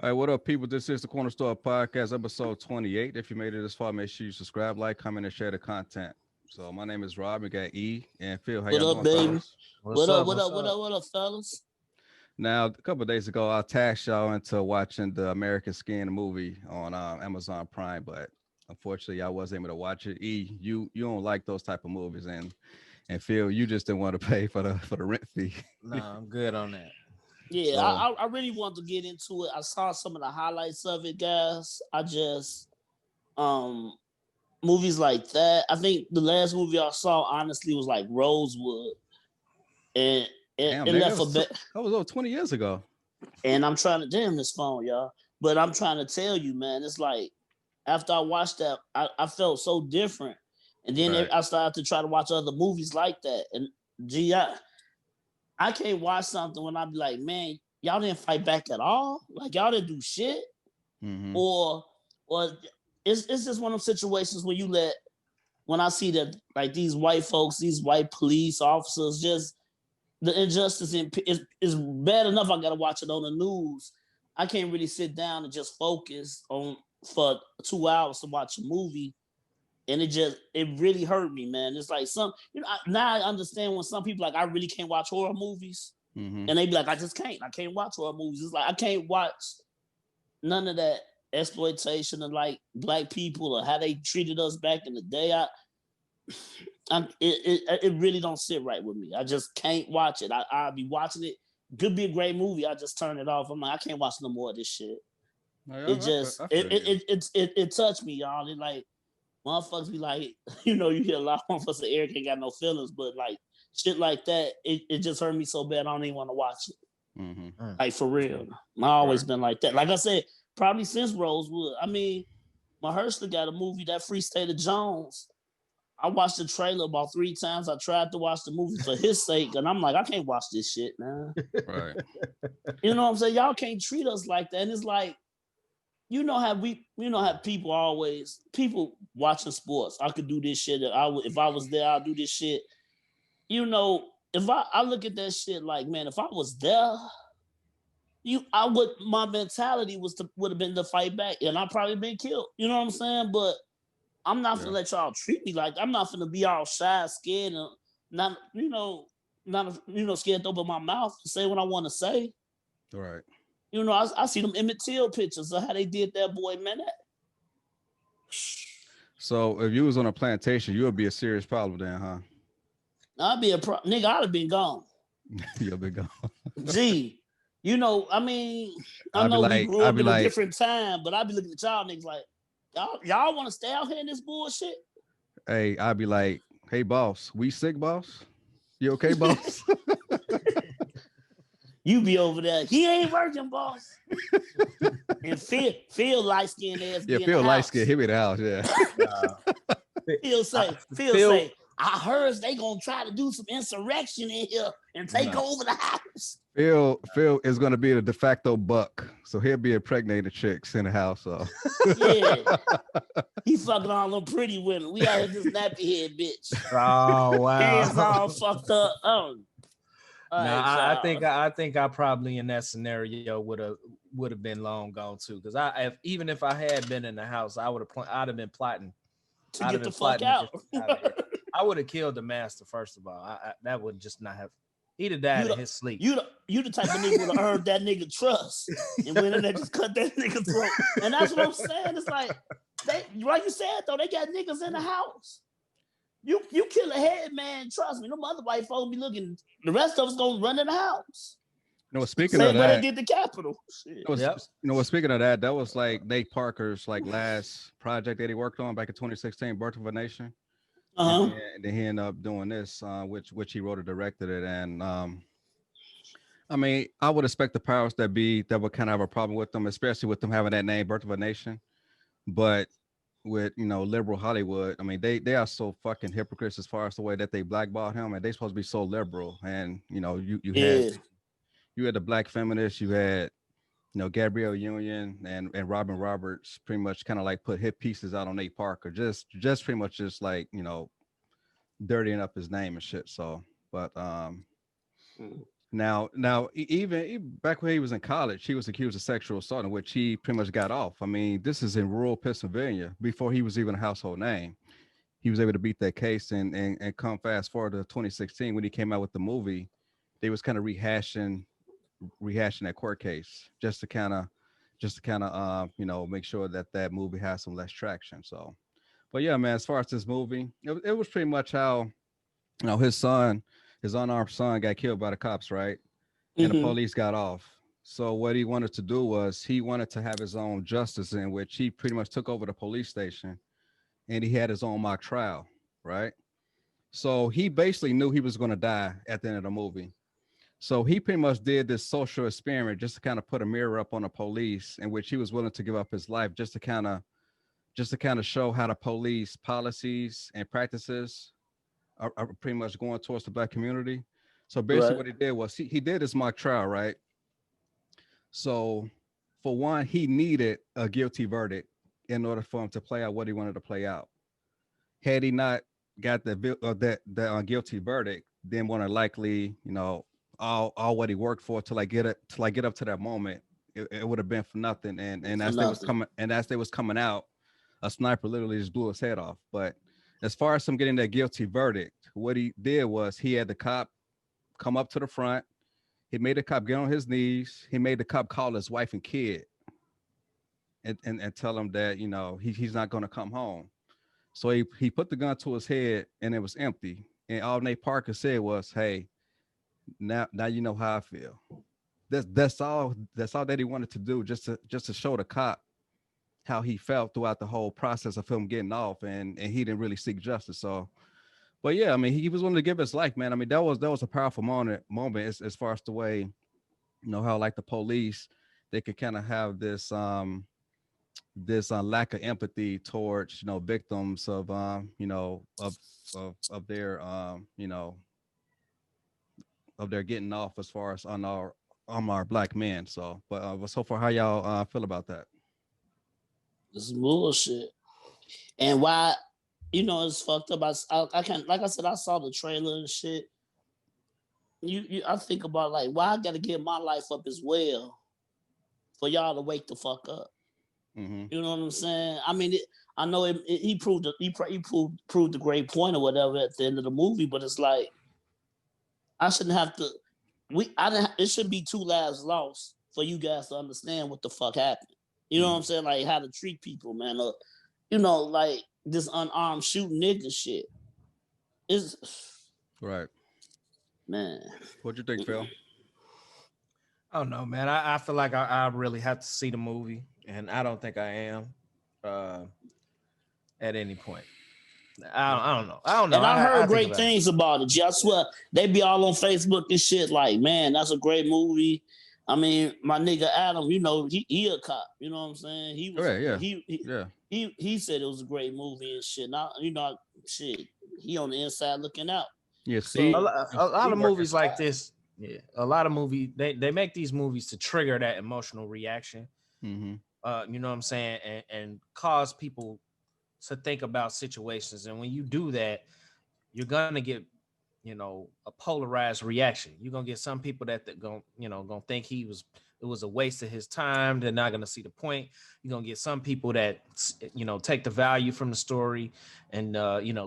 All right, what up, people? This is the CornaStore Podcast, episode 28. If you made it this far, make sure you subscribe, like, comment, and share the content. So my name is Rob. We got E and Phil. How What y'all up, doing, baby? fellas? What up? What up? What up? What up, fellas? Now, a couple of days ago, I tagged y'all into watching the American Skin movie on Amazon Prime, but unfortunately, I wasn't able to watch it. E, you don't like those type of movies, and Phil, you just didn't want to pay for the rent fee. Nah, I'm good on that. Yeah, So, I really want to get into it. I saw some of the highlights of it, guys. I just movies like that. I think the last movie I saw, honestly, was like Rosewood, and damn, it nigga, left a bit. that was over 20 years ago. And I'm trying to damn this phone, y'all. But I'm trying to tell you, man, it's like after I watched that, I felt so different. And then Right. I started to try to watch other movies like that. And gee, I can't watch something when I be like, man, y'all didn't fight back at all. Like y'all didn't do shit. Mm-hmm. Or it's just one of those situations where when I see that like these white folks, these white police officers, just the injustice is bad enough. I gotta watch it on the news. I can't really sit down and just focus on for 2 hours to watch a movie. And it really hurt me, man. It's like now I understand when some people like I really can't watch horror movies, Mm-hmm. and they be like, I can't watch horror movies. It's like I can't watch none of that exploitation of like black people or how they treated us back in the day. It really don't sit right with me. I just can't watch it. I'll be watching it. Could be a great movie. I just turn it off. I'm like, I can't watch no more of this shit. It touched me, y'all. It like. Motherfuckers be like, you hear a lot of motherfuckers say Eric ain't got no feelings, but like shit like that, it just hurt me so bad I don't even want to watch it. Mm-hmm. Like for real. I've always been like that. Like I said, probably since Rosewood. I mean, Mahershala got a movie, that Free State of Jones. I watched the trailer about 3 times. I tried to watch the movie for his sake, and I'm like, I can't watch this shit, man. Right. You know what I'm saying? Y'all can't treat us like that. And it's like, how people watching sports. I could do this shit. If I was there, I'll do this shit. If I look at that shit like, man, if I was there, my mentality would have been to fight back, and I'd probably been killed. You know what I'm saying? But I'm not gonna let y'all treat me like I'm not gonna be all shy, scared, and not scared to open my mouth and say what I want to say. Right. I see them Emmett Till pictures of how they did that boy, man. So if you was on a plantation, you would be a serious problem then, huh? I'd be nigga. I'd have been gone. You'll be gone. Gee, I know we grew up in a different time, but I'd be looking at y'all niggas like, y'all want to stay out here in this bullshit? Hey, I'd be like, hey, boss, we sick, boss? You okay, boss? You be over there. He ain't working, boss. And Phil light skinned ass. Yeah, Phil light skinned. He be in the house. Yeah. Phil say, I heard they gonna try to do some insurrection in here and take over the house. Phil is gonna be the de facto buck, so he'll be impregnating chicks in the house. So yeah, he fucking all them pretty women. We out here this nappy head bitch. Oh wow, hands all fucked up. Oh. I think I probably in that scenario would have been long gone too, because even if I had been in the house, I'd have been plotting to get the fuck out. I would have killed the master first of all. That would just not have. He'd have died in his sleep. You the type of nigga would have earned that nigga trust and went in there just cut that nigga throat. And that's what I'm saying. It's like like you said though, they got niggas in the house. You kill a head man, trust me. No other white folks be looking. The rest of us gonna run in the house. Speaking of that, but they did the Capitol. Speaking of that, that was like Nate Parker's like last project that he worked on back in 2016, Birth of a Nation. And then he ended up doing this, which he wrote and directed it. And I mean, I would expect the powers that would kind of have a problem with them, especially with them having that name, Birth of a Nation. But with liberal Hollywood, I mean, they are so fucking hypocrites as far as the way that they blackballed him, and they supposed to be so liberal. And you had the black feminists, you had Gabrielle Union and Robin Roberts pretty much kind of like put hit pieces out on Nate Parker, just pretty much just like dirtying up his name and shit. So, but Even back when he was in college, he was accused of sexual assault, in which he pretty much got off. I mean, this is in rural Pennsylvania before he was even a household name. He was able to beat that case and come fast forward to 2016 when he came out with the movie. They was kind of rehashing that court case just to kind of make sure that that movie has some less traction. So, but yeah, man, as far as this movie, it was pretty much how his unarmed son got killed by the cops, right? And the police got off. So what he wanted to do was he wanted to have his own justice, in which he pretty much took over the police station and he had his own mock trial, right? So he basically knew he was going to die at the end of the movie. So he pretty much did this social experiment just to kind of put a mirror up on the police, in which he was willing to give up his life just to kind of show how the police policies and practices are pretty much going towards the black community. So basically what he did was he did his mock trial, right? So for one, he needed a guilty verdict in order for him to play out what he wanted to play out. Had he not got the guilty verdict, then more than likely, all what he worked for to get up to that moment, it would have been for nothing. And as they was coming out, a sniper literally just blew his head off. But as far as him getting that guilty verdict, what he did was he had the cop come up to the front. He made the cop get on his knees. He made the cop call his wife and kid and tell him that, he's not going to come home. So he put the gun to his head and it was empty. And all Nate Parker said was, "Hey, now you know how I feel." That's all that he wanted to do, just to show the cop how he felt throughout the whole process of him getting off, and he didn't really seek justice. So, but yeah, I mean, he was willing to give his life, man. I mean, that was a powerful moment as far as the way, how like the police, they could kind of have this lack of empathy towards victims of of their of their getting off, as far as on our black men. So, but so far, how y'all feel about that? This bullshit. And why, it's fucked up. I can't, like I said, I saw the trailer and shit. I think about, like, why I gotta give my life up as well for y'all to wake the fuck up. Mm-hmm. You know what I'm saying? I mean, I know he proved a great point or whatever at the end of the movie, but it's like, I shouldn't have to. It shouldn't be 2 lives lost for you guys to understand what the fuck happened. You know what I'm saying? Like, how to treat people, man. Like this unarmed shooting nigga shit. Is Right. Man. What'd you think, Phil? I don't know, man. I feel like I really have to see the movie, and I don't think I am at any point. I don't know. And I heard great things about it. I swear, they be all on Facebook and shit like, man, that's a great movie. I mean, my nigga Adam, he a cop. You know what I'm saying? He was, he said it was a great movie and shit. Now, shit, he on the inside looking out. Yeah, see, a lot of movies like this. Yeah, a lot of movies they make these movies to trigger that emotional reaction. Mm-hmm. You know what I'm saying, and cause people to think about situations. And when you do that, you're gonna get, a polarized reaction. You're gonna get some people that gonna think it was a waste of his time. They're not gonna see the point. You're gonna get some people that take the value from the story and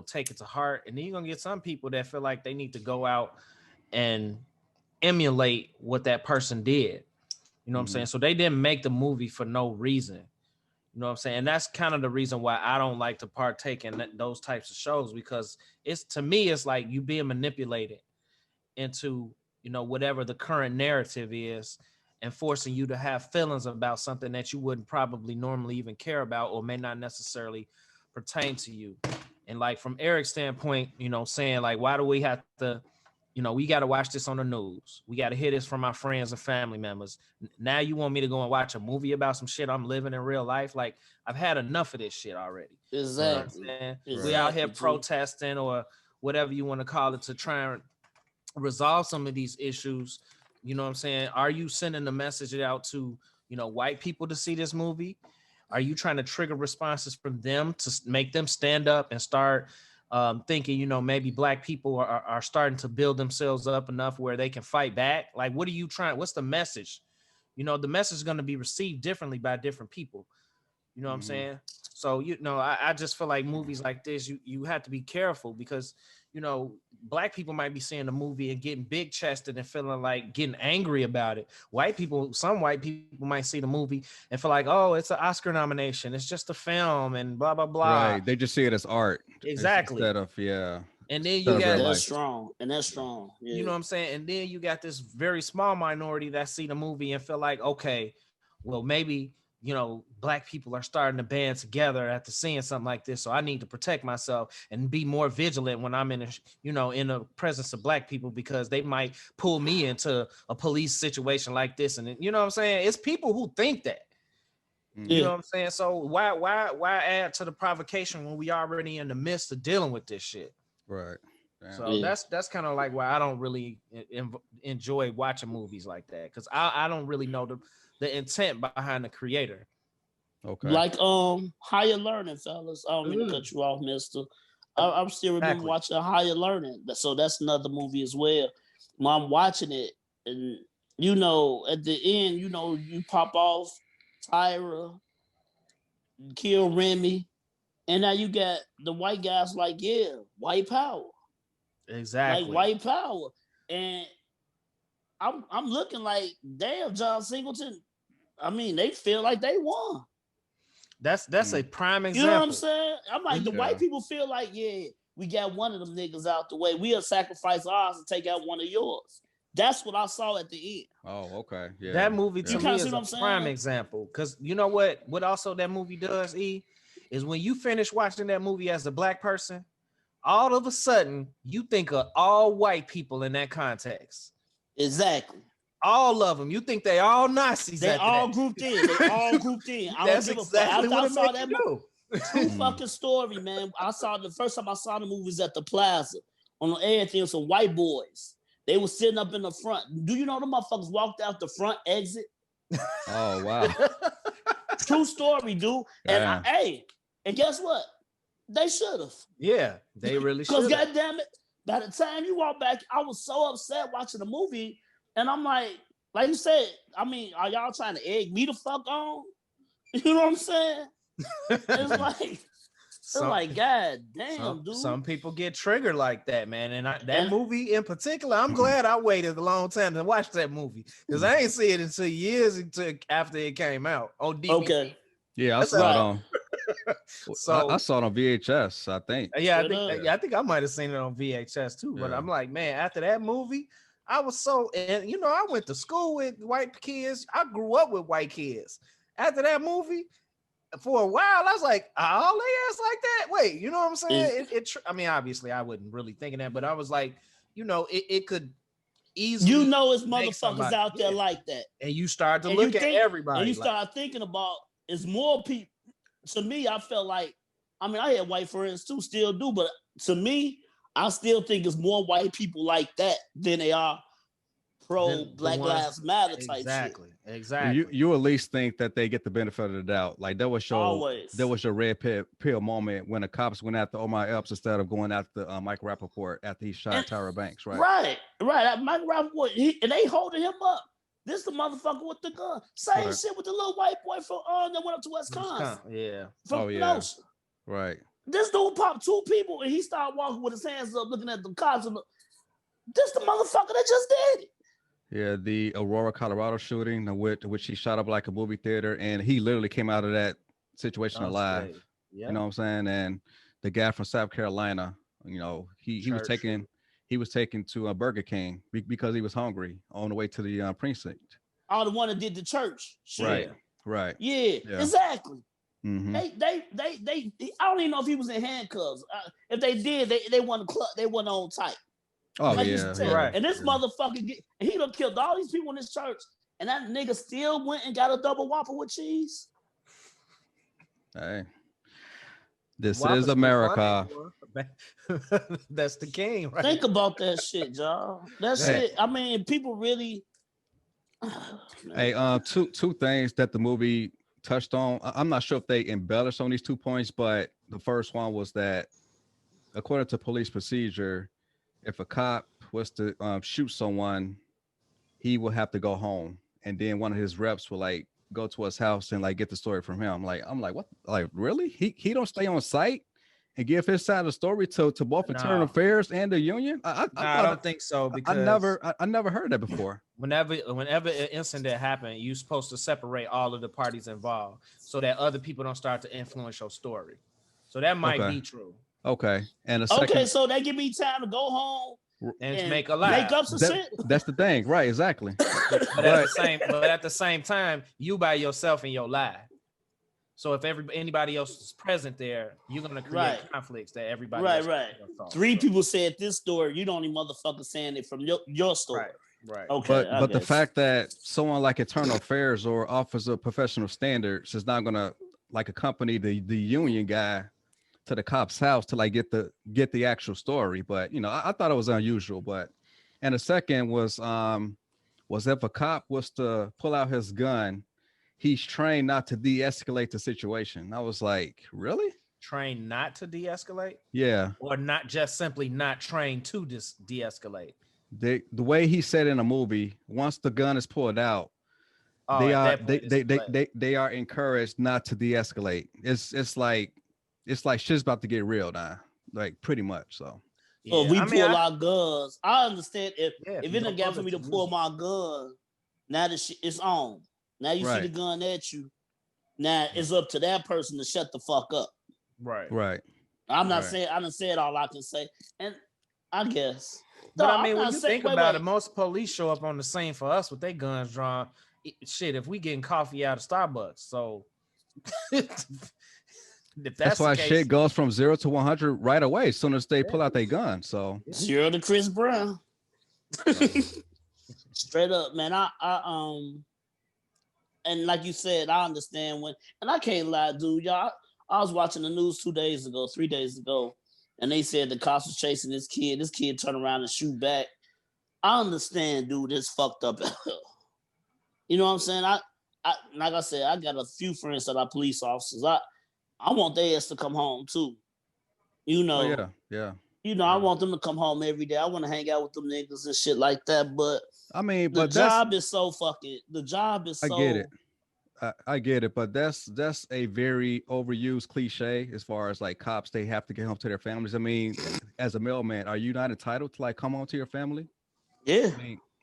take it to heart. And then you're gonna get some people that feel like they need to go out and emulate what that person did. You know what I'm saying? So they didn't make the movie for no reason. You know what I'm saying? And that's kind of the reason why I don't like to partake in those types of shows, because to me, it's like you being manipulated into, whatever the current narrative is, and forcing you to have feelings about something that you wouldn't probably normally even care about, or may not necessarily pertain to you. And like from Eric's standpoint, saying like, why do we have to, we got to watch this on the news. We got to hear this from our friends and family members. Now you want me to go and watch a movie about some shit I'm living in real life? Like, I've had enough of this shit already. Exactly. We out here protesting or whatever you want to call it to try and resolve some of these issues. You know what I'm saying? Are you sending a message out to, white people to see this movie? Are you trying to trigger responses from them to make them stand up and start thinking, you know, maybe black people are starting to build themselves up enough where they can fight back. Like, what are you trying? What's the message? You know, the message is going to be received differently by different people. You know what I'm saying? So, you know, I just feel like movies like this, you have to be careful because, you know, black people might be seeing a movie and getting big chested and feeling like getting angry about it. Some white people might see the movie and feel like, oh, it's an Oscar nomination. It's just a film and blah, blah, blah. Right. They just see it as art. Exactly. Instead of, yeah. And then instead you of real got life. That's strong. And that's strong. Yeah. You know what I'm saying? And then you got this very small minority that see the movie and feel like, okay, well, maybe, you know, black people are starting to band together after seeing something like this. So I need to protect myself and be more vigilant when I'm in the presence of black people, because they might pull me into a police situation like this. And you know what I'm saying? It's people who think that. You know what I'm saying? So why add to the provocation when we already in the midst of dealing with this shit? Right. Damn. So that's kind of like why I don't really enjoy watching movies like that, because I don't really know the intent behind the creator. Okay. Like Higher Learning, fellas. I don't mean to cut you off, mister. I'm still remember watching Higher Learning. So that's another movie as well. When I'm watching it, and you know, at the end, you know, you pop off Tyra, kill Remy, and now you got the white guys like, yeah, white power. Exactly. Like white power. And I'm looking like, damn, John Singleton. I mean, they feel like they won. That's a prime example. You know what I'm saying? I'm like, the white people feel like, yeah, we got one of them niggas out the way. We'll sacrifice ours and take out one of yours. That's what I saw at the end. Oh, okay. Yeah. That movie to me is a prime saying? example. Because you know what also that movie does, is when you finish watching that movie as a black person, all of a sudden you think of all white people in that context. Exactly. All of them. You think they all Nazis. They all grouped in. They all grouped in. I don't give a fuck. After I saw that movie, true fucking story, man. I saw the first time I saw the movies at the Plaza on everything with some white boys. They were sitting up in the front. Do you know the motherfuckers walked out the front exit? Oh wow. True story, dude. And and guess what? They should have. Yeah, they really should. Because goddamn it, by the time you walk back, I was so upset watching the movie. And I'm like you said, I mean, are y'all trying to egg me the fuck on? You know what I'm saying? It's like, God damn, dude. Some people get triggered like that, man. And that movie in particular, I'm glad I waited a long time to watch that movie, because I ain't see it until years after it came out on DVD. Okay. Yeah, I saw it on. I saw it on VHS, I think. Yeah, I think I might have seen it on VHS too. But I'm like, man, after that movie, I was and you know, I went to school with white kids. I grew up with white kids. After that movie, for a while, I was like, all they ass like that? Wait, you know what I'm saying? I mean, obviously, I wasn't really thinking that, but I was like, you know, it could easily. You know, it's motherfuckers out there like that. And you start to look at everybody. And you start thinking about, it's more people. To me, I felt like, I mean, I had white friends too, still do, but to me, I still think it's more white people like that than they are pro Black Lives Matter type shit. Exactly. You at least think that they get the benefit of the doubt. Like there was your red pill moment when the cops went after Omar Epps instead of going after Mike Rappaport after he shot Tyra Banks, right? Right. Mike Rappaport, and they holding him up. This the motherfucker with the gun. Same shit with the little white boy from that went up to Wisconsin. Yeah. From Kenosha. Right. This dude popped two people and he started walking with his hands up, looking at the cops. This the motherfucker that just did it. Yeah, the Aurora, Colorado shooting, which he shot up like a movie theater, and he literally came out of that situation alive. Yeah. You know what I'm saying? And the guy from South Carolina, you know, he was taken to a Burger King because he was hungry on the way to the precinct. Oh, the one that did the church shit. Right. Yeah, exactly. Mm-hmm. They I don't even know if he was in handcuffs. If they did, they wasn't on tight. Oh, like right. And this motherfucker, he done killed all these people in this church, and that nigga still went and got a double Whopper with cheese. Hey, this is America. That's the king, right? Think about that shit, y'all. That shit. I mean, people really. Hey, two things that the movie touched on. I'm not sure if they embellished on these 2 points, but the first one was that according to police procedure, if a cop was to shoot someone, he will have to go home, and then one of his reps will like go to his house and like get the story from him. I'm like, what? Like, really? He don't stay on site and give his side of the story to both internal No, affairs and the union. I no, I thought don't think so I because never heard that before. whenever an incident happens, you're supposed to separate all of the parties involved so that other people don't start to influence your story. So that might Okay. be true. Okay. And a Okay, second, so they give me time to go home And and make a lie. make up some shit. that's the thing, right? Exactly. But at the same time, you by yourself in your lie. So if anybody else is present there, you're gonna create Right. conflicts that everybody Right, else right. can't solve. 3 people said this story. You don't even motherfucker saying it from your story. Right. Okay, But the fact that someone like internal affairs or office of professional standards is not gonna like accompany the union guy to the cop's house to like get the actual story. But you know, I thought it was unusual. But and the second was if a cop was to pull out his gun, he's trained not to de-escalate the situation. I was like, really? Train not to de-escalate, Yeah. or not just simply not trained to de-escalate. The way he said in a movie, once the gun is pulled out, Oh, they at are that point, they are encouraged not to de-escalate. It's like shit's about to get real now, like pretty much. So So if we I mean, pull our guns, I understand if if it done got for me to pull my gun, now the shit it's on. Now you see Right. the gun at you. Now it's up to that person to shut the fuck up. right. I'm not Right. saying I done said all I can say, and I guess. But No, I mean, I'm when not you saying- think wait, about wait. it, most police show up on the scene for us with their guns drawn. Shit, if we getting coffee out of Starbucks, so if That's the why case, shit goes from 0 to 100 right away as soon as they pull out their gun. So 0 to Chris Brown. Straight up, man. And like you said, I understand when, and I can't lie, dude. Y'all, I was watching the news 3 days ago, and they said the cops was chasing this kid. This kid turned around and shoot back. I understand, dude. It's fucked up. You know what I'm saying? I like I said, I got a few friends that are police officers. I want their ass to come home too. You know. oh yeah. You know, I want them to come home every day. I want to hang out with them niggas and shit like that. But I mean, the but that's job is so fucking. The job is so. I get it. I get it, but that's a very overused cliche as far as like cops, they have to get home to their families. I mean, as a mailman, are you not entitled to like come home to your family? Yeah.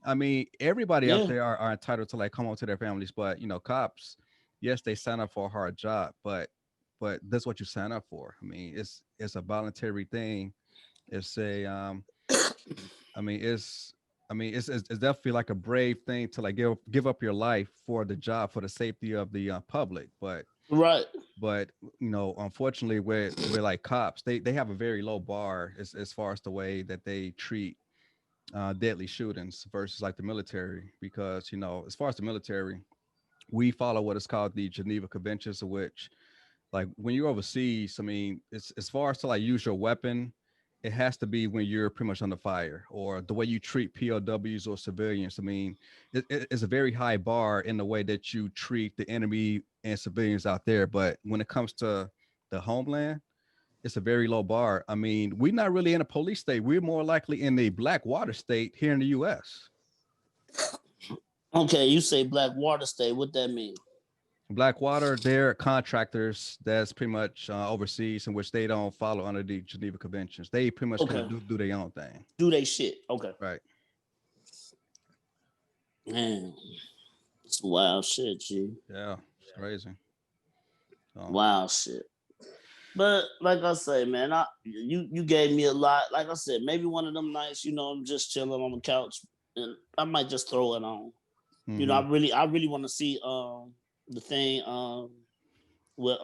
I mean, everybody Yeah. out there are entitled to like come home to their families, but you know, cops, yes, they sign up for a hard job, but that's what you sign up for. I mean, it's a voluntary thing. It's a it's definitely like a brave thing to like give up your life for the job, for the safety of the public. But Right. you know, unfortunately, with like cops, they have a very low bar as far as the way that they treat deadly shootings versus like the military. Because you know, as far as the military, we follow what is called the Geneva Conventions, of which, like, when you're overseas, I mean, it's as far as to like use your weapon, it has to be when you're pretty much under fire, or the way you treat POWs or civilians. I mean, it's a very high bar in the way that you treat the enemy and civilians out there. But when it comes to the homeland, it's a very low bar. I mean, we're not really in a police state. We're more likely in the black water state here in the U.S. Okay, you say black water state. What that mean? Blackwater, they're contractors that's pretty much overseas, in which they don't follow under the Geneva Conventions. They pretty much Okay. do their own thing. Do they shit? Okay. Right. Man, it's wild shit, G. Yeah, it's crazy. Wild shit. But like I say, man, you gave me a lot. Like I said, maybe one of them nights, you know, I'm just chilling on the couch and I might just throw it on. Mhm. You know, I really want to see the thing with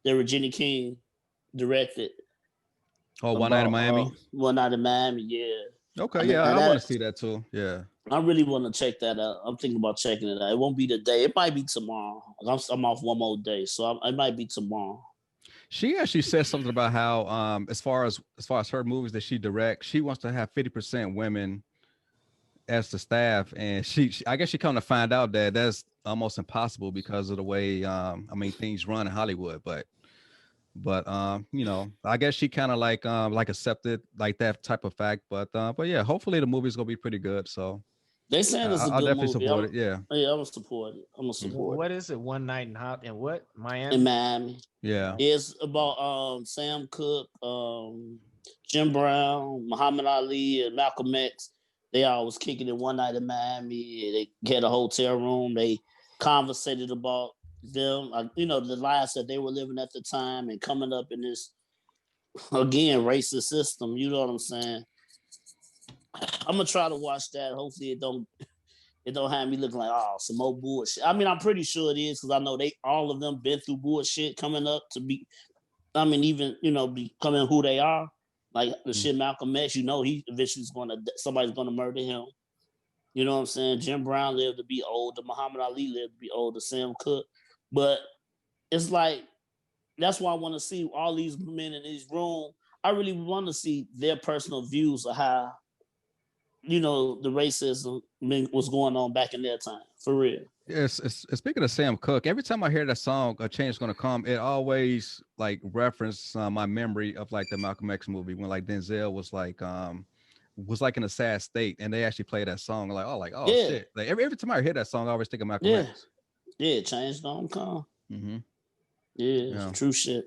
that Regina King directed. Oh, One Night in Miami. One Night in Miami, yeah. Okay, I mean, yeah, now I want that- to see that too. Yeah. I really want to check that out. I'm thinking about checking it out. It won't be today. It might be tomorrow. I'm off one more day, so it might be tomorrow. She actually said something about how as far as her movies that she directs, she wants to have 50% women as the staff, and she I guess she come to find out that that's almost impossible because of the way I mean things run in Hollywood. But But you know, I guess she kind of like accepted like that type of fact. But yeah, hopefully the movie's gonna be pretty good. So They saying it's a I'll good definitely movie. support it. Yeah. Yeah, I'm gonna support it. I'm gonna support What is it? One night in what? it. In Miami? Miami. Yeah. It's about Sam Cooke, Jim Brown, Muhammad Ali, and Malcolm X. They all was kicking it one night in Miami. They had a hotel room. They conversated about them, you know, the lives that they were living at the time and coming up in this again racist system. You know what I'm saying? I'm gonna try to watch that. Hopefully, it don't have me looking like some more bullshit. I mean, I'm pretty sure it is because I know they all of them been through bullshit coming up to be. I mean, even becoming who they are. Like the shit Malcolm X, you know, he eventually somebody's gonna murder him. You know what I'm saying? Jim Brown lived to be older. Muhammad Ali lived to be older. Sam Cooke, but it's like that's why I want to see all these men in this room. I really want to see their personal views of how the racism was going on back in their time, for real. Yes, speaking of Sam Cooke, every time I hear that song, "A Change Is Gonna Come," it always like reference my memory of like the Malcolm X movie when like Denzel was like in a sad state, and they actually play that song. Like oh Yeah, shit! Like every time I hear that song, I always think of Malcolm yeah, X. yeah. Change don't come. Mm-hmm. Yeah, Yeah. true shit.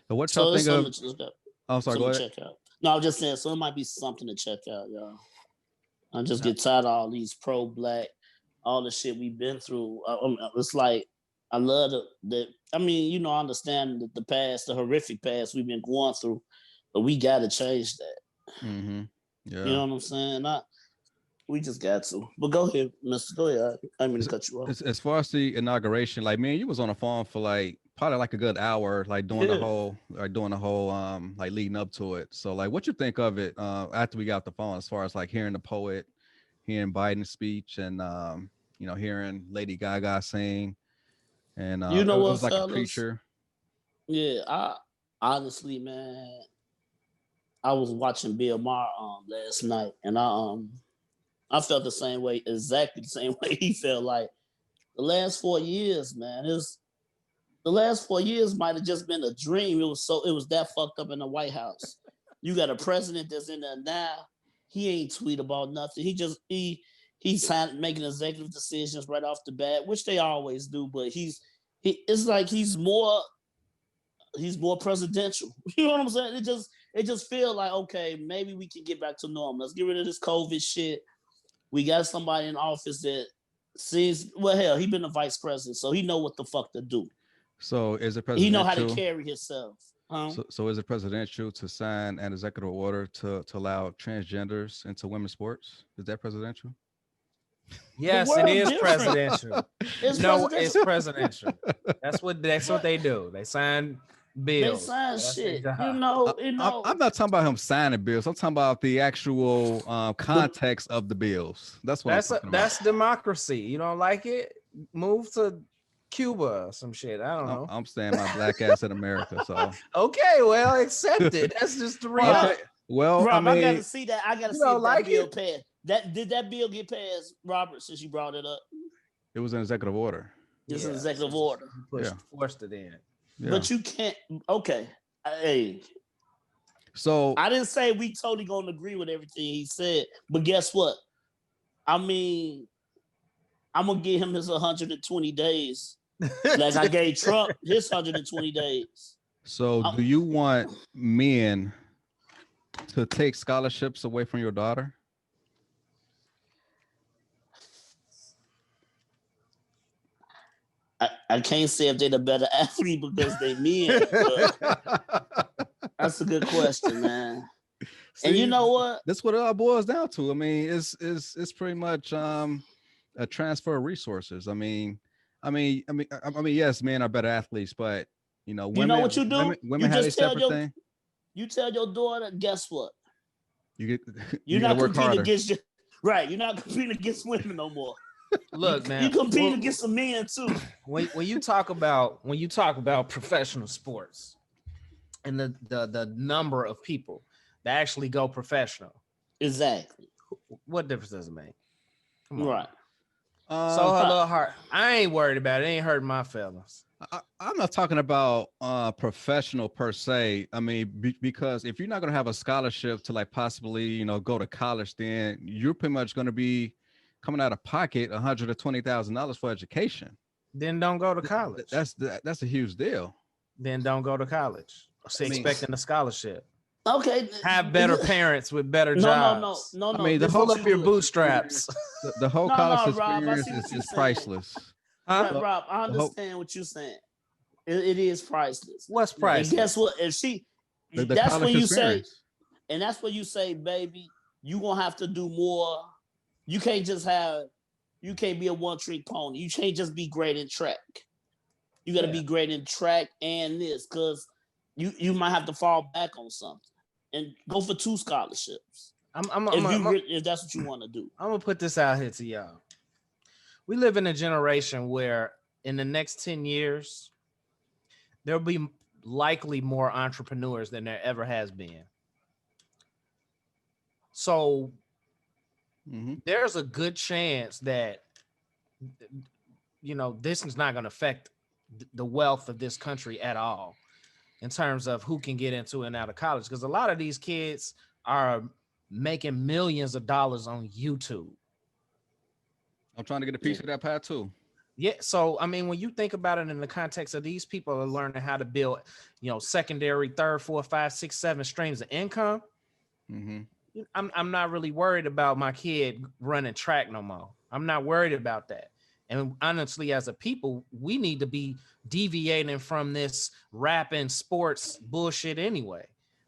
So what y'all So it's think of? something to Oh, sorry. Go ahead. check out. No, I'm just saying. So it might be something to check out, y'all. I just Yeah. get tired of all these pro-black, all the shit we've been through. It's like I love the. I mean, I understand the past, the horrific past we've been going through, but we got to change that. Mm-hmm. Yeah. You know what I'm saying? We just got to. But go ahead, Mister. Go ahead. I didn't mean to cut you off. As far as the inauguration, like man, you was on the phone for like probably like a good hour, like doing the whole like leading up to it. So like what you think of it after we got the phone, as far as like hearing the poet, hearing Biden's speech, and hearing Lady Gaga sing, and You know it what, was like a fellas? preacher. Yeah, I honestly, man, I was watching Bill Maher last night, and I felt the same way, exactly the same way he felt. Like the last 4 years, man, the last 4 years might have just been a dream. It was that fucked up in the White House. You got a president that's in there now. He ain't tweet about nothing. He's making executive decisions right off the bat, which they always do. But it's like he's more presidential. You know what I'm saying? It just feel like, okay, maybe we can get back to normal. Let's get rid of this COVID shit. We got somebody in office that sees, well, hell, he been the vice president, so he know what the fuck to do. So is it He know how to presidential? carry himself. So is it presidential to sign an executive order to allow transgenders into women's sports? Is that presidential? Yes, it is presidential. It's presidential. That's what they do. They sign bills. They sign shit. I'm not talking about him signing bills. I'm talking about the actual context of the bills. That's democracy. You don't like it? Move to Cuba or some shit. I don't know. I'm staying my black ass in America. So okay, well, accept it. That's just the reality. Well, Rob, I mean, I got to see that. I got to see if that bill passed. Did that bill get passed, Robert? Since you brought it up, it was an executive order. It's an executive order. Forced it in. Yeah. But you can't. Okay, hey. So I didn't say we totally gonna agree with everything he said, but guess what? I mean, I'm gonna give him his 120 days, like I gave Trump his 120 days. So, do you want men to take scholarships away from your daughter? I can't say if they're the better athlete because they men. That's a good question, man. See, and you know what? That's what it all boils down to. I mean, it's pretty much a transfer of resources. I mean, yes, men are better athletes, but women. You know what you do? Women have a separate thing. You tell your daughter, guess what? You're not work competing harder. against right. You're not competing against women no more. Look, man, you compete against some men too. When you talk about professional sports and the number of people that actually go professional, exactly. What difference does it make? Come on. Right. So her little heart. I ain't worried about it. It ain't hurting my feelings. I'm not talking about professional per se. I mean, because if you're not going to have a scholarship to like possibly, you know, go to college, then you're pretty much going to be coming out of pocket $120,000 for education. Then don't go to college. That's a huge deal. Then don't go to college. Expecting a scholarship. Okay. Have better parents with better jobs. No. I mean, pull up your bootstraps. The whole college Rob, experience is priceless. Huh? Rob, I understand what you're saying. It is priceless. What's priceless? And guess what? If that's when you say, and that's when you say, baby, you gonna have to do more. You can't be a one-trick pony. You can't just be great in track. You got to be great in track and this, because you might have to fall back on something and go for 2 scholarships. If that's what you want to do. I'm gonna put this out here to y'all. We live in a generation where in the next 10 years, there'll be likely more entrepreneurs than there ever has been. So there's a good chance that, you know, this is not going to affect the wealth of this country at all in terms of who can get into and out of college. Because a lot of these kids are making millions of dollars on YouTube. I'm trying to get a piece of that pie too. Yeah. So, I mean, when you think about it in the context of these people are learning how to build, you know, secondary, 3rd, 4th, 5th, 6th, 7th streams of income. I'm not really worried about my kid running track no more. I'm not worried about that. And honestly, as a people, we need to be deviating from this rap and sports bullshit anyway.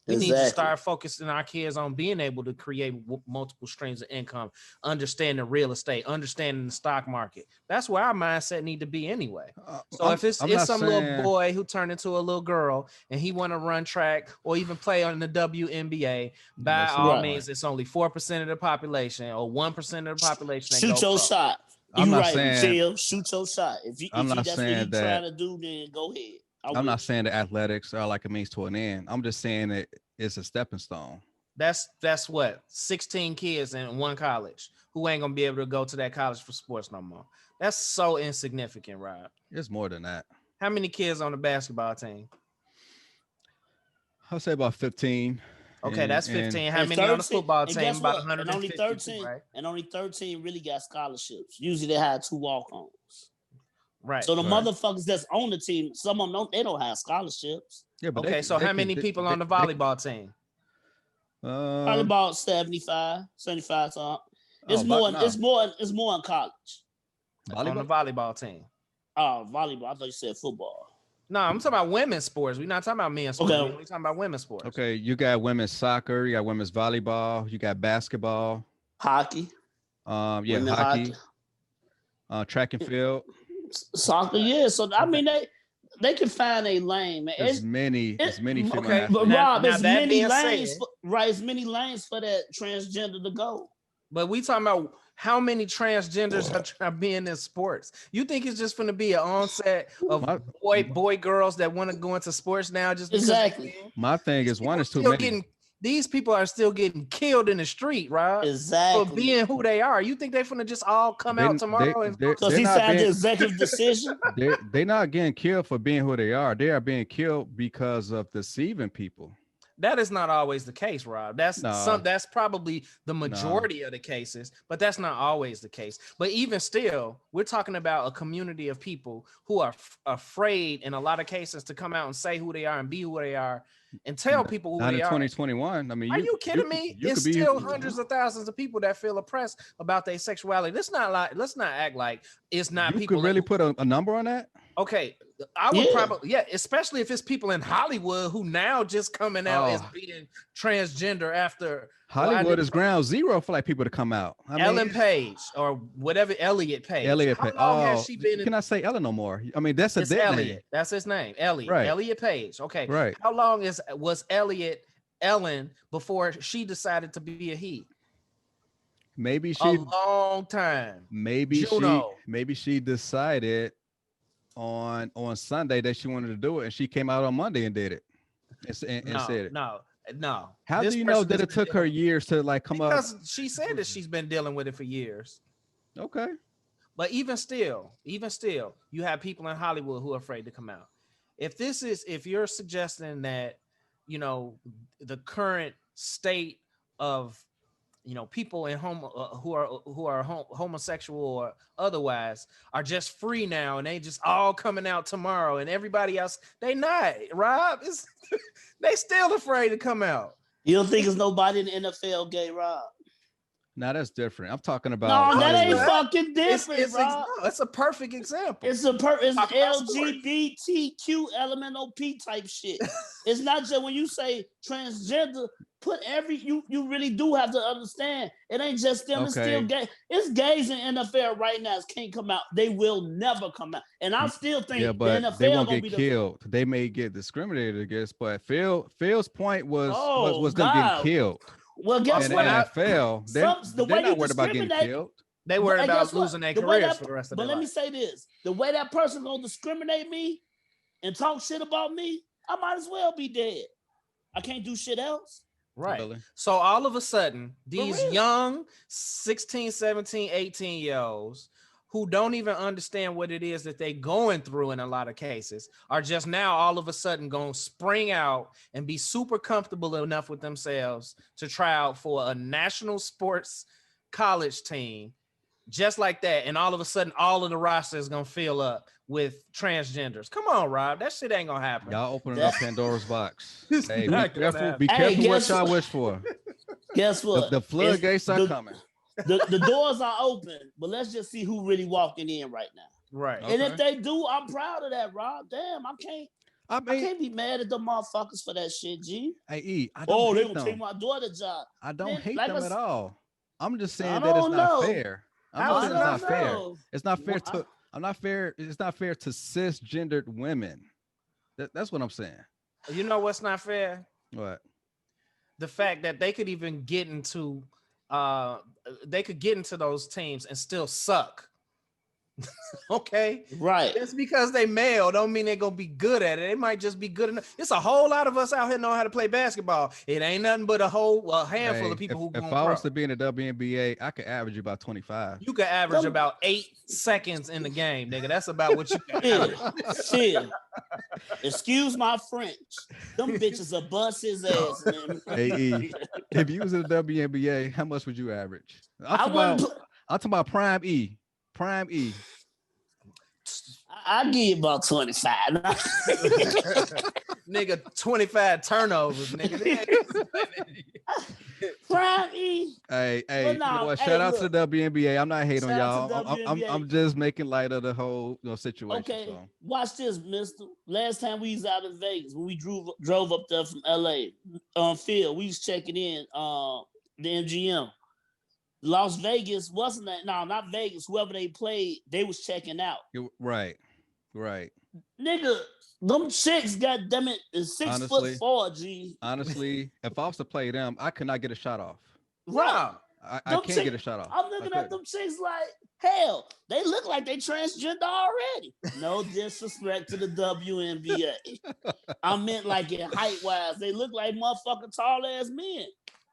We need to start focusing our kids on being able to create multiple streams of income, understanding real estate, understanding the stock market. That's where our mindset need to be anyway. So if it's some little boy who turned into a little girl and he want to run track or even play on the WNBA, by all means, it's only 4% of the population or 1% of the population. Shoot your shot. I'm not saying shoot your shot. If I'm not that's saying what you're trying to do, then go ahead. I'm not saying that athletics are like a means to an end. I'm just saying that it's a stepping stone. That's what 16 kids in one college who ain't gonna be able to go to that college for sports no more. That's so insignificant, Rob. It's more than that. How many kids on the basketball team? I'll say about 15. Okay, that's 15. How many on the football team? About 150, and only 13, right? And only 13 really got scholarships. Usually they had 2 walk-ons. Right. So the motherfuckers that's on the team, some of them don't have scholarships. Yeah, but okay, so how many people on the volleyball team? Probably about 75 something. It's more in college. Volleyball? On the volleyball team. Oh, volleyball. I thought you said football. No, I'm talking about women's sports. We're not talking about men's sports. We're talking about women's sports. Okay, you got women's soccer, you got women's volleyball, you got basketball, hockey. Hockey. Track and field. Soccer, yeah. So I mean they can find a lane, man. As many okay, but Rob, as many lanes as many lanes for that transgender to go. But we talking about how many transgenders are being in sports. You think it's just going to be an onset of boy girls that want to go into sports now? Just exactly. My thing is one is too many. These people are still getting killed in the street, right? Exactly. For being who they are. You think they're gonna just all come out tomorrow? Because he signed the executive decision. They're not getting killed for being who they are. They are being killed because of deceiving people. That is not always the case, Rob. That's probably the majority of the cases, but that's not always the case. But even still, we're talking about a community of people who are afraid in a lot of cases to come out and say who they are and be who they are and tell people who they are. 2021. I mean, are you kidding me? It's still hundreds of thousands of people that feel oppressed about their sexuality. Let's not act like it's not people. You could really put a number on that? Okay, I would probably, especially if it's people in Hollywood who now just coming out as being transgender after Hollywood is ground zero for like people to come out. Ellen Page or whatever, Elliot Page. How long has she been? Can I say Ellen no more? I mean, that's a dead Elliot. name. That's his name, Elliot. Right. Elliot Page. Okay. Right. How long was Ellen before she decided to be a he? Maybe she a long time. Maybe she decided on Sunday that she wanted to do it, and she came out on Monday and did it and said it. No. How do you know that it took her years to like come up? Because she said that she's been dealing with it for years. Okay. But even still, you have people in Hollywood who are afraid to come out. If you're suggesting that, the current state of, people in who are homosexual or otherwise are just free now and they just all coming out tomorrow and everybody else, they not, Rob, they still afraid to come out. You don't think there's nobody in the NFL gay, Rob? Now that's different. I'm talking about No, that ain't Hollywood. fucking different, Rob. It's a perfect example. It's LGBTQ LMNOP type shit. It's not just when you say transgender. You really do have to understand. It ain't just them. Okay. It's still gay. It's gays in NFL right now. It can't come out. They will never come out. And I still think Yeah, but the NFL they won't gonna get be killed. They may get discriminated against, but Phil's point was them God. getting killed. Well, guess And what? NFL, they're not worried about getting killed. They worried Hey, about guess what? losing their The way careers that- for the rest of But their let me life. say this: the way that person gonna discriminate me and talk shit about me, I might as well be dead. I can't do shit else. Right. Really. So all of a sudden, these real. young 16, 17, 18-year-olds who don't even understand what it is that they're going through in a lot of cases are just now all of a sudden going to spring out and be super comfortable enough with themselves to try out for a national sports college team just like that. And all of a sudden, all of the roster is going to fill up with transgenders. Come on, Rob. That shit ain't going to happen. Y'all opening up Pandora's box. It's Hey, not be gonna careful. happen. Be Hey, careful what guess y'all what? wish for. Guess what? The floodgates are the- coming. The doors are open, but let's just see who really walking in right now. Right. Okay. And if they do, I'm proud of that, Rob. Damn, I I mean, can't be mad at the motherfuckers for that shit, G. hey, E, I don't They hate gonna take them. my daughter job. I don't Man, hate like them I at s- all. I'm just I saying that it's don't not know. fair. I'm How not is saying it it's not not fair. know. It's not fair Well, to. I'm not fair. It's not fair to cisgendered women. That's what I'm saying. You know what's not fair? What? The fact that they could even get into those teams and still suck. Okay, Right. just because they male don't mean they're gonna be good at it. They might just be good enough. It's a whole lot of us out here know how to play basketball. It ain't nothing but a handful Hey, of people who if going I pro. was to be in the WNBA, I could average about 25. You could average Them- about 8 seconds in the game, nigga. That's about what you can Shit. average. Shit. Excuse my French. Them bitches will bust his ass, man. Hey, E, if you was in the WNBA, how much would you average? I wouldn't. I'm talking about prime E. Prime E. I give you about 25. Nigga, 25 turnovers, nigga. Prime E. Hey, Well, you nah, know what? hey, Shout out to look. the WNBA. I'm not hating on Shout out to y'all. I'm WNBA. just making light of the whole situation. Okay, So. watch this, mister. Last time we was out in Vegas, when we drove up there from LA, Phil, we was checking in the MGM. Las Vegas wasn't that? No, not Vegas. Whoever they played, they was checking out. Right. Nigga, them chicks, goddamn it, is 6'4", G. Honestly, if I was to play them, I could not get a shot off. Right. I Them can't chick- get a shot off. I'm looking at them chicks like, hell, they look like they transgender already. No disrespect to the WNBA. I meant like in height wise, they look like motherfucking tall ass men.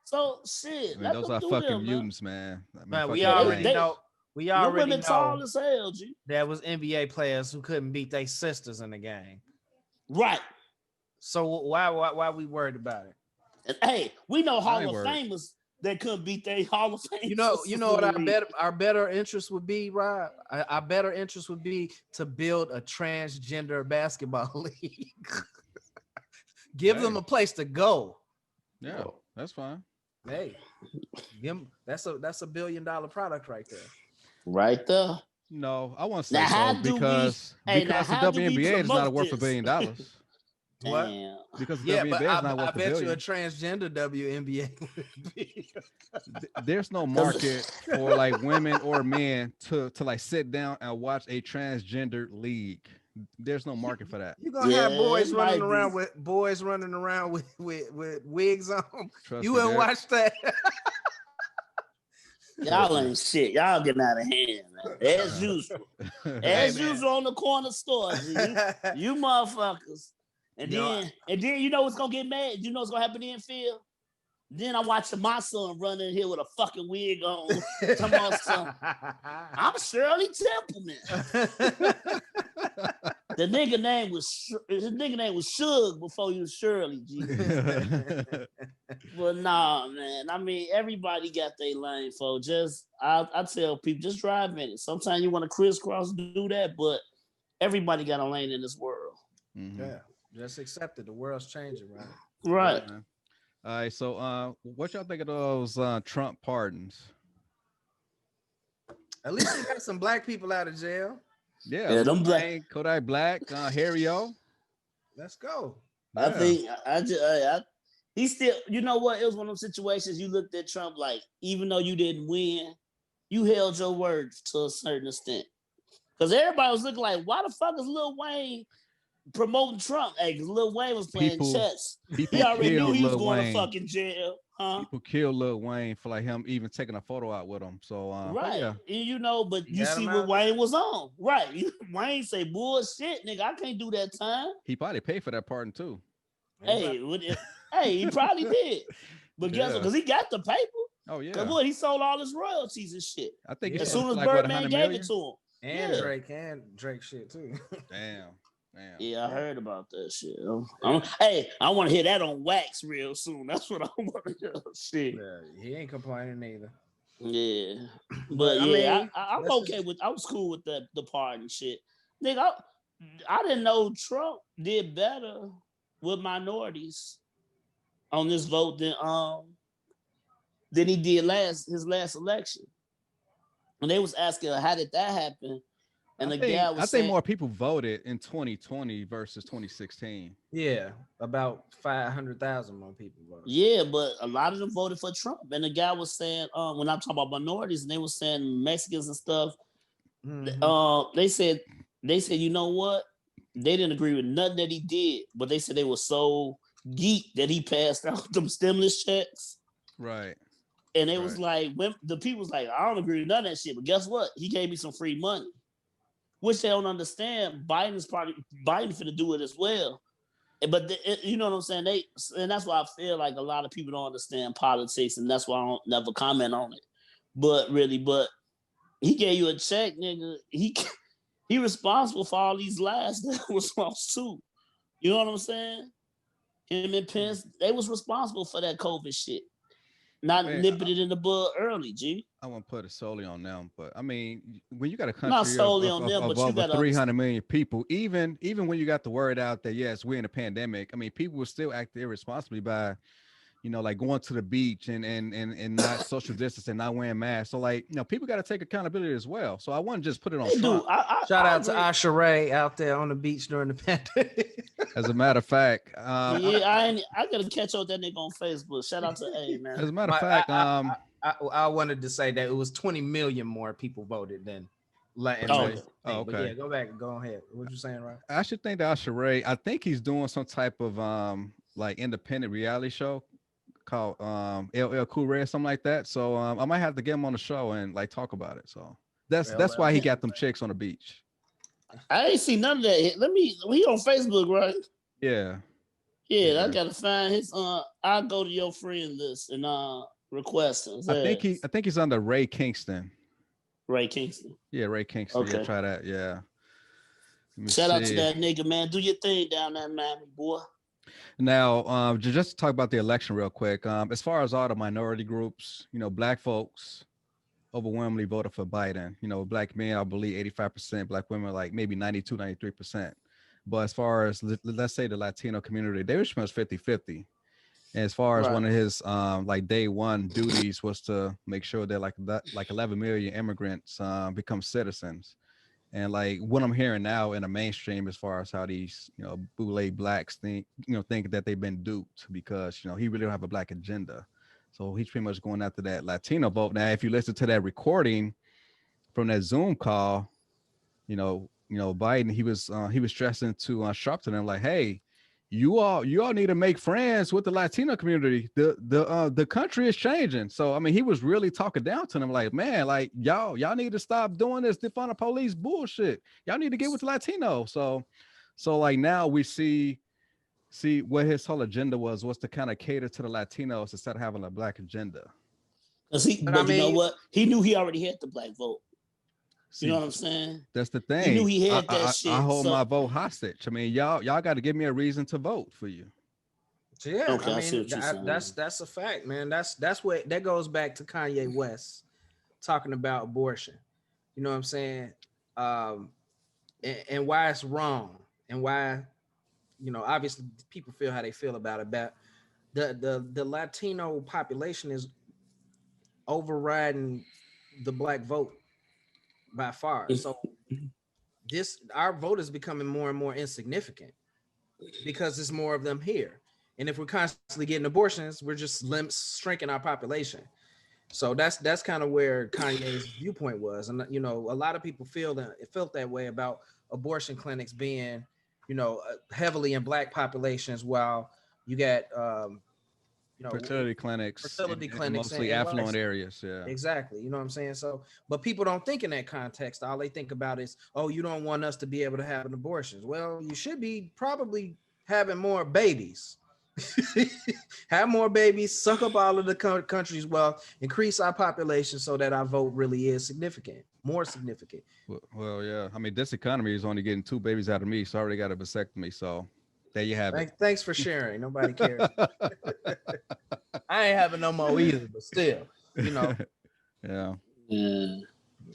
So shit, I mean, let those them are do fucking them, mutants, man. I mean, Man, fuck we that already lane. know. We Man. already Women tall know as hell, G. there was NBA players who couldn't beat their sisters in the game. Right. So why we worried about it? And hey, we know Hall ain't of worried. Famers that couldn't beat their Hall of Famers. You know what our better interest would be, Rob? Our better interest would be to build a transgender basketball league. Give them Hey. a place to go. Yeah, that's fine. Hey, that's a $1 billion product right there. Right there. No, I want to say Now, how so do we- because Hey, now, the how do we WNBA is not promote worth $1 this? billion. What? Damn. Because the Yeah, WNBA but is I not worth bet $1 you a billion. transgender WNBA would be. There's no market for like women or men to like sit down and watch a transgender league. There's no market for that. You're gonna have Yeah, boys it running might around be. with wigs on. Trust You me, wouldn't watch that. Y'all ain't shit. Y'all getting out of hand, man. As usual. As man. usual on the corner store. G. You motherfuckers. And You know, then you know what's gonna get mad? You know what's gonna happen then, Phil? Then I'm watching my son run in here with a fucking wig on. Talking about some, I'm Shirley Templeman. The nigga name was his nigga name was Suge before he was Shirley. G. But nah, man. I mean, everybody got their lane, folks. I tell people, just drive in it. Sometimes you want to crisscross, do that, but everybody got a lane in this world. Mm-hmm. Yeah, just accept it. The world's changing, right? Right. Yeah. All right. So, what y'all think of those Trump pardons? At least we got some black people out of jail. Yeah, them black. Wayne, Kodak Black, Harry O. Let's go. I think he still. You know what? It was one of those situations. You looked at Trump like, even though you didn't win, you held your word to a certain extent. Because everybody was looking like, why the fuck is Lil Wayne promoting Trump? Hey, because Lil Wayne was playing chess. He already knew he was going to fucking jail. Huh? People killed Lil Wayne for like him even taking a photo out with him. So right, yeah. You know, but you see what Wayne was on. Right, Wayne say bullshit, nigga. I can't do that time. He probably paid for that pardon too. Hey, he probably did. But guess what? Because he got the paper. Oh yeah. Because what? He sold all his royalties and shit. I think as soon as like, Birdman gave it to him. And Drake shit too. Damn. Yeah, I heard about that shit. Hey, I want to hear that on wax real soon. That's what I want to hear. Shit. Yeah, he ain't complaining either. Yeah, but I'm okay with. I was cool with the pardon shit. Nigga, I didn't know Trump did better with minorities on this vote than he did his last election. And they was asking, how did that happen? And I think more people voted in 2020 versus 2016. Yeah, about 500,000 more people voted. Yeah, but a lot of them voted for Trump. And the guy was saying, when I'm talking about minorities, and they were saying Mexicans and stuff, they said, you know what? They didn't agree with nothing that he did, but they said they were so geeked that he passed out them stimulus checks. Right. And it was like, when the people was like, I don't agree with none of that shit, but guess what? He gave me some free money. Which they don't understand. Biden's finna do it as well. But you know what I'm saying? And that's why I feel like a lot of people don't understand politics, and that's why I don't never comment on it. But he gave you a check, nigga. He responsible for all these lies that was lost too. You know what I'm saying? Him and Pence, they was responsible for that COVID shit. Not nipping it in the bud early, G. I won't put it solely on them, but I mean, when you got a country not solely on them, but you got 300 million people, even when you got the word out that yes, we're in a pandemic, I mean, people will still act irresponsibly by, like going to the beach and not social distance and not wearing masks. So like, people got to take accountability as well. So I wouldn't just put it on Trump. Shout out to Eshete out there on the beach during the pandemic. As a matter of fact, I gotta catch up with that nigga on Facebook. Shout out to A, man. As a matter of fact, I wanted to say that it was 20 million more people voted than Latin. Okay. But yeah, go back and go ahead. What you saying, right? I should think that Eshete, I think he's doing some type of like independent reality show called LL Cool Ray or something like that. So I might have to get him on the show and like talk about it. So that's why he got them chicks on the beach. I ain't seen none of that. He on Facebook, right? Yeah. Yeah, I gotta find his I'll go to your friend list and request him. I think he's under Ray Kingston. Ray Kingston. Yeah, Ray Kingston. Okay. Yeah, try that. Yeah. Shout out to that nigga, man. Do your thing down there, Miami, boy. Now, just to talk about the election real quick. As far as all the minority groups, black folks overwhelmingly voted for Biden. Black men, I believe 85%, black women like maybe 92, 93%. But as far as let's say the Latino community, they were pretty much 50-50. And as far as one of his like day one duties was to make sure that like 11 million immigrants become citizens. And like what I'm hearing now in the mainstream, as far as how these boule blacks think that they've been duped because he really don't have a black agenda. So he's pretty much going after that Latino vote. Now, if you listen to that recording from that Zoom call, Biden, he was stressing to Sharpton and like, hey, you all need to make friends with the Latino community. The country is changing. So I mean, he was really talking down to them, like, man, like y'all need to stop doing this defund the police bullshit. Y'all need to get with the Latino. So like now we see See, what his whole agenda was to kind of cater to the Latinos instead of having a black agenda. But you know what? He knew he already had the black vote. See, you know what I'm saying? That's the thing. He knew he had that shit. I hold my vote hostage. I mean, y'all got to give me a reason to vote for you. Yeah, okay, I mean, that's a fact, man. That's what that goes back to Kanye West talking about abortion. You know what I'm saying? And why it's wrong, and why, obviously people feel how they feel about it. But the Latino population is overriding the black vote by far. So our vote is becoming more and more insignificant because there's more of them here. And if we're constantly getting abortions, we're just shrinking our population. So that's kind of where Kanye's viewpoint was. And, a lot of people felt that way about abortion clinics being, heavily in black populations, while you got, fertility clinics in mostly affluent areas. Yeah, exactly. You know what I'm saying? So, but people don't think in that context. All they think about is, oh, you don't want us to be able to have an abortion. Well, you should be probably having more babies. Have more babies, suck up all of the country's wealth, increase our population so that our vote really is more significant. Well, yeah. I mean, this economy is only getting 2 babies out of me, so I already got a vasectomy. So there you have it. Thanks for sharing. Nobody cares. I ain't having no more either, but still, Yeah.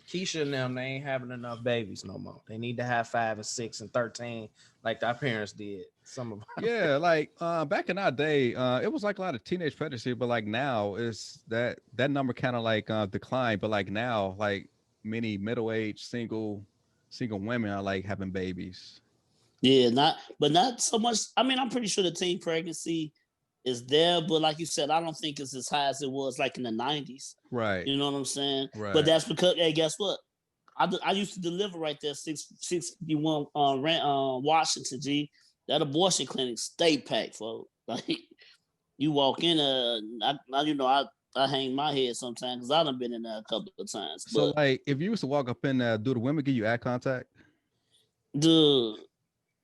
Keisha and them, they ain't having enough babies no more. They need to have 5 and 6 and 13 like our parents did. Some of them. Yeah, like back in our day, it was like a lot of teenage pregnancy, but like now is that number kind of like declined. But like now, like many middle-aged single women are like having babies. Yeah, not so much. I mean, I'm pretty sure the teen pregnancy is there, but like you said, I don't think it's as high as it was like in the 90s. Right. You know what I'm saying? Right. But that's because, hey, guess what? I used to deliver right there, 651 Washington, G. That abortion clinic stay packed, folks. Like, you walk in, I hang my head sometimes because I done been in there a couple of times. So, like, if you used to walk up in there, do the women give you eye contact? Dude,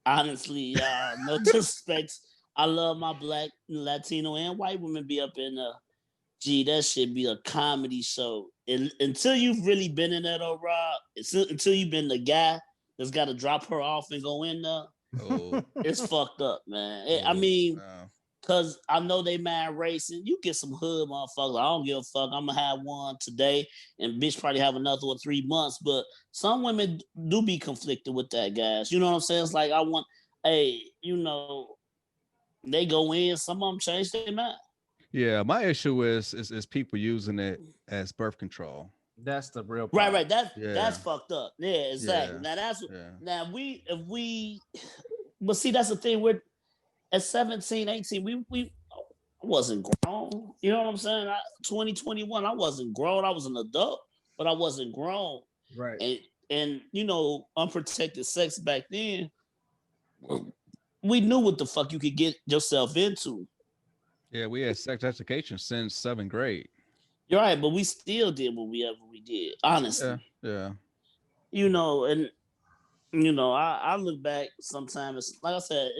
honestly, no disrespect. I love my black, Latino, and white women be up in there. Gee, that should be a comedy show. And until you've really been in there, though, Rob, until you've been the guy that's got to drop her off and go in there, it's fucked up, man. I mean, because I know they mad racing. You get some hood motherfuckers. I don't give a fuck. I'm going to have one today, and bitch probably have another one 3 months. But some women do be conflicted with that, guys. You know what I'm saying? It's like, they go in, some of them change their mind. Yeah, my issue is people using it as birth control. That's the real problem. Right. That's fucked up. Yeah, exactly. Yeah. Now but see, that's the thing. We're at 17, 18, we wasn't grown. You know what I'm saying? 2021, I wasn't grown. I was an adult, but I wasn't grown. Right. And unprotected sex back then, we knew what the fuck you could get yourself into. Yeah, we had sex education since 7th grade. You're right, but we still did whatever we did, honestly. Yeah. I look back sometimes, like I said,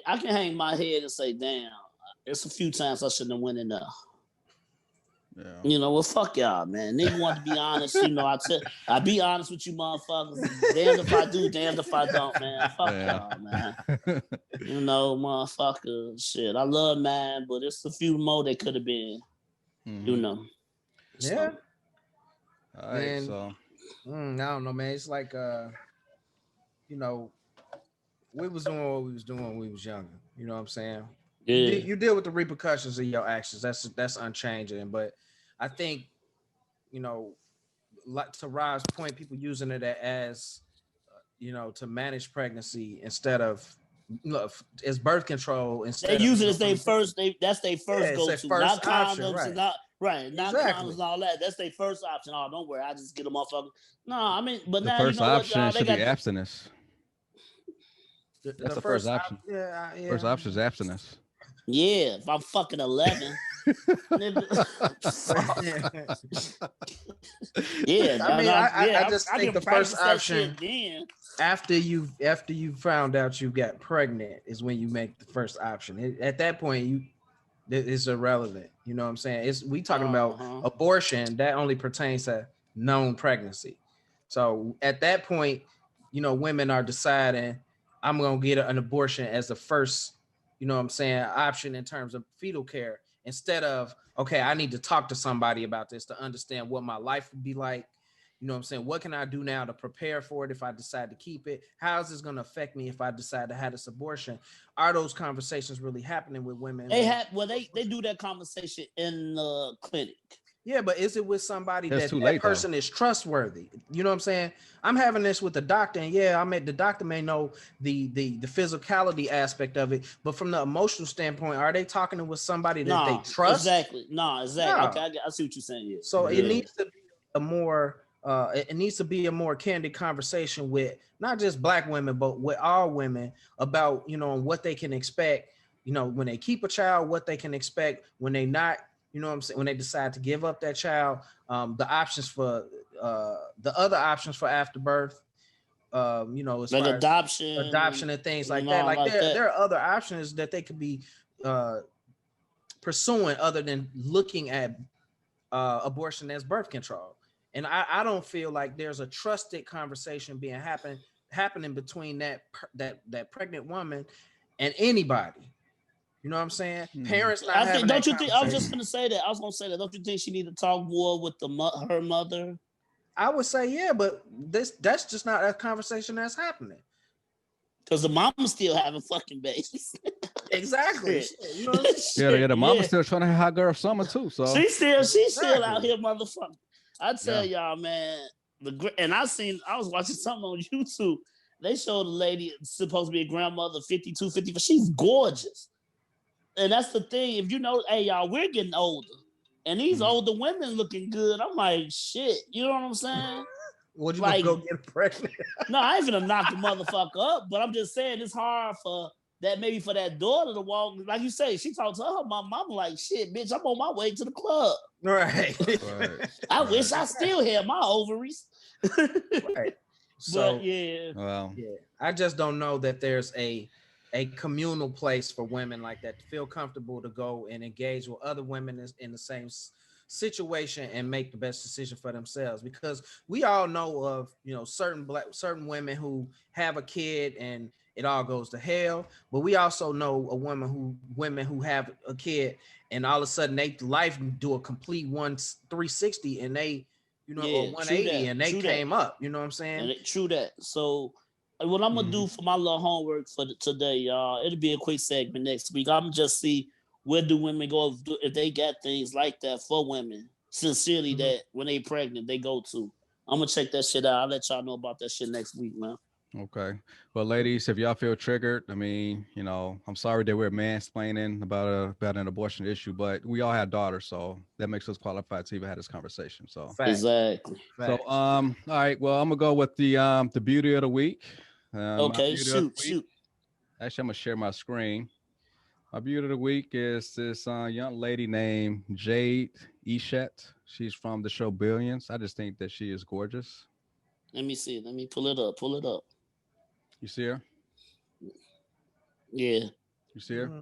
I can hang my head and say, damn, it's a few times I shouldn't have went in there. Yeah. Well, fuck y'all, man. Nigga want to be honest. I be honest with you motherfuckers. Damned if I do, damned if I don't, man. Fuck y'all, man. Motherfucker, shit. I love man, but it's a few more that could have been, Yeah. So. All right, man, so. I don't know, man. It's like, we was doing what we was doing when we was younger. You know what I'm saying? Yeah. You deal with the repercussions of your actions. That's unchanging. But I think, like to Rob's point, people using it as, to manage pregnancy instead of, as birth control. Instead they use it as their first. That's their first go-to. Not condoms, right. And not Exactly. condoms and all that. That's their first option. Oh, don't worry, I just get them motherfucker. No, I mean, but The now first option what, should be abstinence. That's the first option. Yeah. First option is abstinence. Yeah, if I'm fucking 11. Yeah, I just think the first option. after you found out you got pregnant is when you make the first option. At that point, it's irrelevant. You know what I'm saying? We talking about abortion that only pertains to known pregnancy. So at that point, women are deciding I'm gonna get an abortion as the first, option in terms of fetal care, instead of, okay, I need to talk to somebody about this to understand what my life would be like. You know what I'm saying? What can I do now to prepare for it if I decide to keep it? How is this going to affect me if I decide to have this abortion? Are those conversations really happening with women? They do that conversation in the clinic. Yeah, but is it with somebody that person is trustworthy? You know what I'm saying? I'm having this with the doctor, and the doctor may know the physicality aspect of it, but from the emotional standpoint, are they talking with somebody that they trust? Exactly. No. Okay, I see what you're saying. Yeah. So it needs to be a more candid conversation with not just Black women, but with all women about, what they can expect, when they keep a child, what they can expect when they not, when they decide to give up that child, the options for the other options for afterbirth, as like far adoption and things like that. Like there are other options that they could be pursuing other than looking at abortion as birth control. And I don't feel like there's a trusted conversation being happening between that pregnant woman and anybody. You know what I'm saying? Parents not having that conversation. I was just gonna say that. Don't you think she need to talk more with her mother? I would say yeah, but that's just not a conversation that's happening. Because the mama's still having fucking babies. Exactly. You know the mama's still trying to have hot girl summer too. So she's still out here, motherfucker. I tell y'all, man. I was watching something on YouTube. They showed a lady supposed to be a grandmother, 52, 54. She's gorgeous. And that's the thing. If hey y'all, we're getting older, and these older women looking good. I'm like, shit. You know what I'm saying? Would you go get pregnant? No, I ain't gonna knock the motherfucker up, but I'm just saying it's hard for that daughter to walk. Like you say, she talked to her mama like, shit, bitch, I'm on my way to the club. Right. I wish I still had my ovaries. Right. So but yeah. Well, yeah. I just don't know that there's a communal place for women like that to feel comfortable to go and engage with other women in the same situation and make the best decision for themselves, because we all know of certain women who have a kid and it all goes to hell, but we also know women who have a kid and all of a sudden they life do a complete 360 and they or 180 and they came up. You know what I'm saying? True that. So what I'm gonna do for my little homework for today, y'all, it'll be a quick segment next week. I'm just see where do women go if they got things like that for women sincerely that when they pregnant they go to. I'm gonna check that shit out. I'll let y'all know about that shit next week, man. Okay. Well, ladies, if y'all feel triggered, I mean, I'm sorry that we're mansplaining about an abortion issue, but we all have daughters, so that makes us qualified to even have this conversation. So exactly. So all right. Well, I'm gonna go with the beauty of the week. Okay, shoot. Actually, I'm gonna share my screen. My beauty of the week is this young lady named Jade Eshete. She's from the show Billions. I just think that she is gorgeous. Let me see. Let me pull it up. You see her? Yeah. You see her?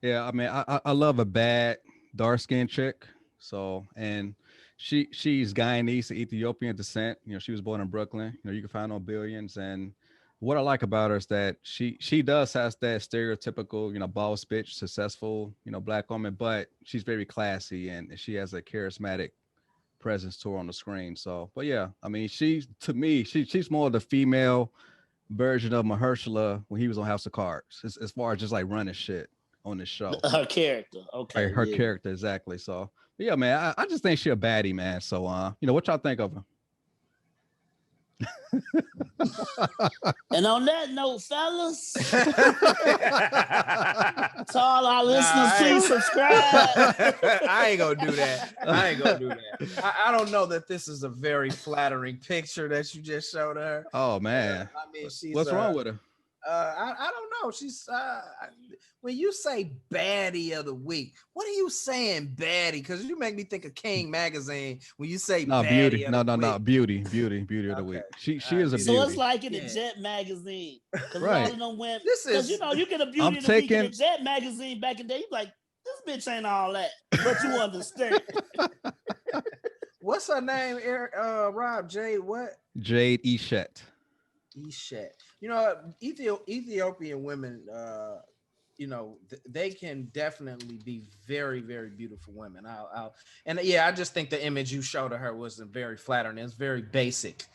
Yeah. I mean, I love a bad dark-skinned chick. So, and she's Guyanese, Ethiopian descent. She was born in Brooklyn. You can find her on Billions. And what I like about her is that she does has that stereotypical, boss bitch, successful, Black woman, but she's very classy and she has a charismatic presence to her on the screen. So, but yeah, I mean, she's more the female version of Mahershala when he was on House of Cards, as far as just like running shit on this show. Her character, okay, her character, exactly. So, but yeah, man, I just think she a baddie, man. So, what y'all think of her? And on that note, fellas, to all our listeners, please subscribe. I ain't gonna do that. I don't know that this is a very flattering picture that you just showed her. Oh man, I mean, what's wrong with her? I don't know. She's when you say baddie of the week, what are you saying, baddie? Because you make me think of King Magazine when you say No, baddie beauty. of No, the no, no. week. Beauty of the week. She is a beauty. So beauty. it's like in the Yeah. Jet magazine, because a Right. lot of them women, This because is you get a I'm beauty of the week in the taking. Jet magazine back in the day. You like, this bitch ain't all that, but you understand. what's her name? Rob Jade. What? Jade Eshete. Eshete. You know, Ethiopian women. They can definitely be very, very beautiful women. I just think the image you showed of her wasn't very flattering. It's very basic.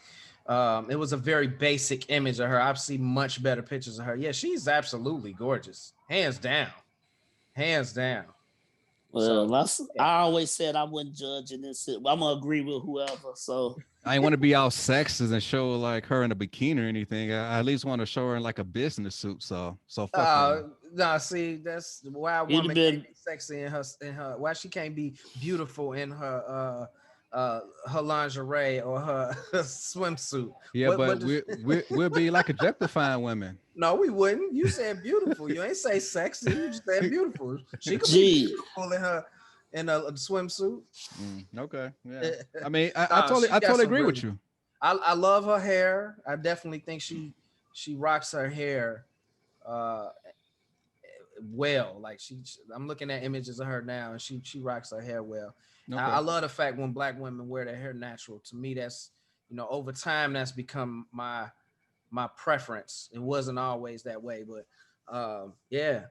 It was a very basic image of her. I've seen much better pictures of her. Yeah, she's absolutely gorgeous, hands down. Well, So, I always said I wouldn't judge in this. I'm gonna agree with whoever. So I want to be all sexist and show like her in a bikini or anything. I at least want to show her in like a business suit. So fuck nah, see, that's why a It'd woman been- can't be sexy in her. Why she can't be beautiful in her her lingerie or her swimsuit. yeah, What but does- we'll be like objectifying women. No, we wouldn't. You said beautiful. You ain't say sexy. You just said beautiful. She could Gee. be beautiful in a swimsuit. Okay, yeah. I mean, I Nah, totally she got some agree with really- you. I love her hair. I definitely think she rocks her hair well. Like I'm looking at images of her now, and she rocks her hair well. Okay. I love the fact when Black women wear their hair natural. To me, that's over time that's become my preference. It wasn't always that way, but yeah,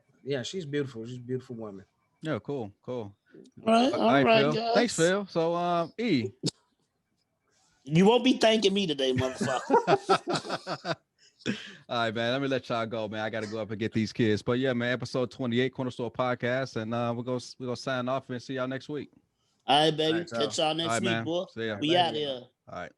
she's beautiful. She's a beautiful woman. Yeah, cool. all right, Phil. guys. Thanks, Phil. So, E. You won't be thanking me today, motherfucker. All right, man. Let me let y'all go, man. I got to go up and get these kids. But yeah, man, episode 28, CornaStore Podcast, and we're gonna sign off and see y'all next week. All right, baby. All right, Catch y'all All next right, week, man. boy. See ya. We out here. All right.